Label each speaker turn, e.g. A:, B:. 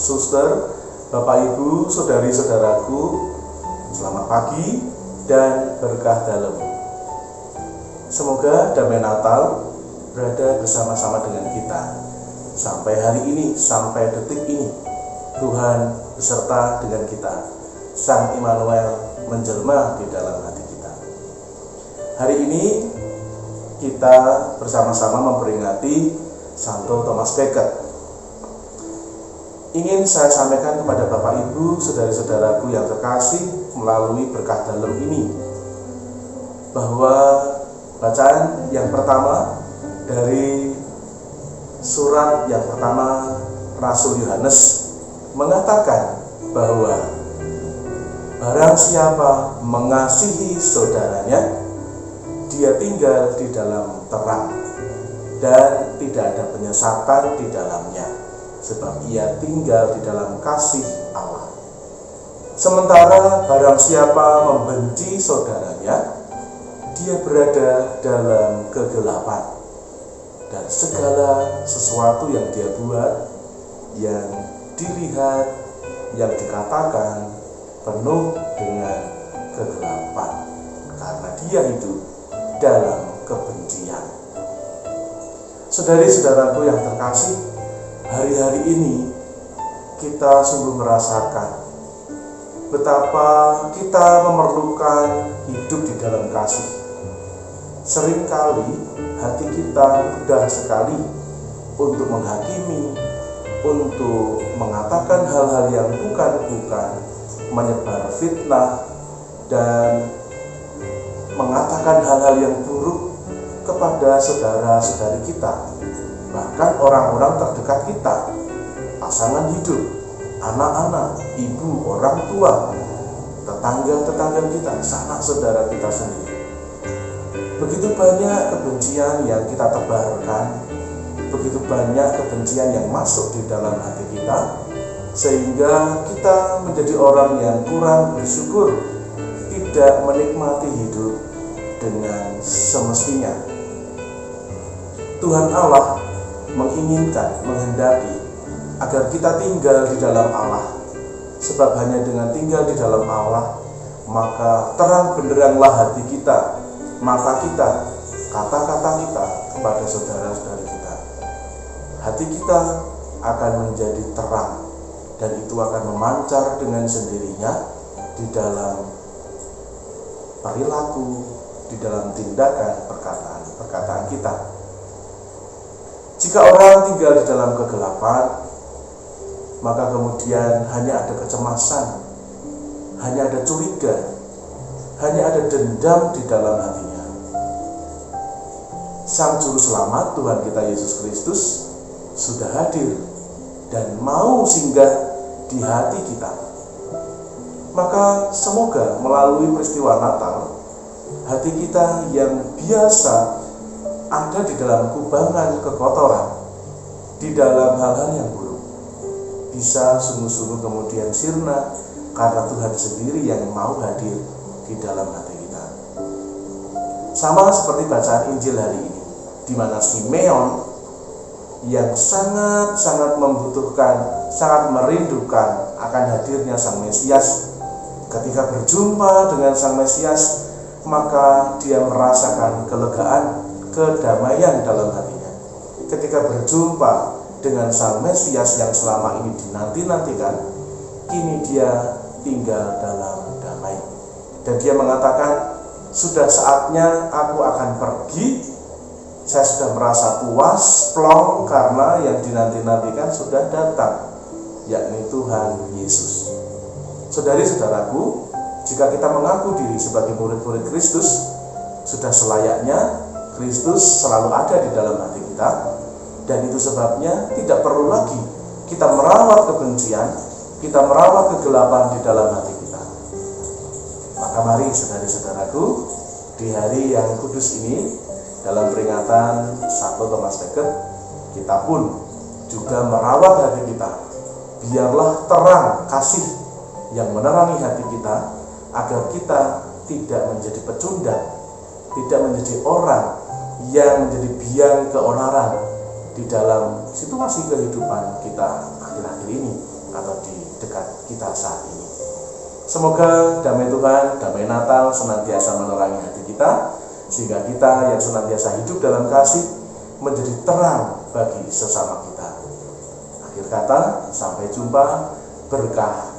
A: suster, Bapak Ibu, saudari-saudaraku, selamat pagi dan berkah dalam. Semoga damai Natal berada bersama-sama dengan kita sampai hari ini, sampai detik ini. Tuhan beserta dengan kita. Sang Immanuel menjelma di dalam hati kita. Hari ini kita bersama-sama memperingati Santo Thomas Becket. Ingin saya sampaikan kepada Bapak Ibu, saudara-saudaraku yang terkasih melalui berkah dalam ini, bahwa bacaan yang pertama dari surat yang pertama Rasul Yohanes mengatakan bahwa barang siapa mengasihi saudaranya, dia tinggal di dalam terang dan tidak ada penyesatan di dalamnya, sebab ia tinggal di dalam kasih Allah. Sementara barang siapa membenci saudaranya, dia berada dalam kegelapan, dan segala sesuatu yang dia buat, yang dilihat, yang dikatakan penuh dengan kegelapan, karena dia hidup dalam kebencian. Saudari-saudaraku yang terkasih, hari-hari ini kita sungguh merasakan betapa kita memerlukan hidup di dalam kasih. Seringkali hati kita mudah sekali untuk menghakimi, untuk mengatakan hal-hal yang bukan-bukan, menyebar fitnah, dan mengatakan hal-hal yang buruk kepada saudara-saudari kita, bahkan orang-orang terdekat kita, pasangan hidup, anak-anak, ibu, orang tua, tetangga-tetangga kita, sanak saudara kita sendiri. Begitu banyak kebencian yang kita tebarkan, begitu banyak kebencian yang masuk di dalam hati kita, sehingga kita menjadi orang yang kurang bersyukur, tidak menikmati hidup dengan semestinya. Tuhan Allah menginginkan, menghendaki agar kita tinggal di dalam Allah, sebab hanya dengan tinggal di dalam Allah, maka terang benderanglah hati kita, maka kita, kata-kata kita kepada saudara-saudari kita, hati kita akan menjadi terang, dan itu akan memancar dengan sendirinya di dalam perilaku, di dalam tindakan, perkataan kita. Jika orang tinggal di dalam kegelapan, maka kemudian hanya ada kecemasan, hanya ada curiga, hanya ada dendam di dalam hatinya. Sang Juru Selamat Tuhan kita Yesus Kristus sudah hadir dan mau singgah di hati kita. Maka semoga melalui peristiwa Natal, hati kita yang biasa ada di dalam kubangan kekotoran, di dalam hal-hal yang buruk, bisa sungguh-sungguh kemudian sirna, karena Tuhan sendiri yang mau hadir di dalam hati kita. Sama seperti bacaan Injil hari ini, di mana Simeon yang sangat-sangat membutuhkan, sangat merindukan akan hadirnya Sang Mesias, ketika berjumpa dengan Sang Mesias, maka dia merasakan kelegaan, kedamaian dalam hatinya. Ketika berjumpa dengan Sang Mesias yang selama ini dinanti-nantikan, kini dia tinggal dalam damai. Dan dia mengatakan, sudah saatnya aku akan pergi, saya sudah merasa puas, plong, karena yang dinanti-nantikan sudah datang, yakni Tuhan Yesus. Saudari-saudaraku, jika kita mengaku diri sebagai murid-murid Kristus, sudah selayaknya Kristus selalu ada di dalam hati kita, dan itu sebabnya tidak perlu lagi kita merawat kebencian, kita merawat kegelapan di dalam hati kita. Maka mari saudari-saudaraku, di hari yang kudus ini, dalam peringatan Santo Thomas Becket, kita pun juga merawat hati kita. Biarlah terang kasih yang menerangi hati kita, agar kita tidak menjadi pecundang, tidak menjadi orang yang menjadi biang keonaran di dalam situasi kehidupan kita akhir-akhir ini. atau di dekat kita saat ini. Semoga damai Tuhan, damai Natal senantiasa menerangi hati kita, sehingga kita yang senantiasa hidup dalam kasih menjadi terang bagi sesama kita. Akhir kata, sampai jumpa, berkah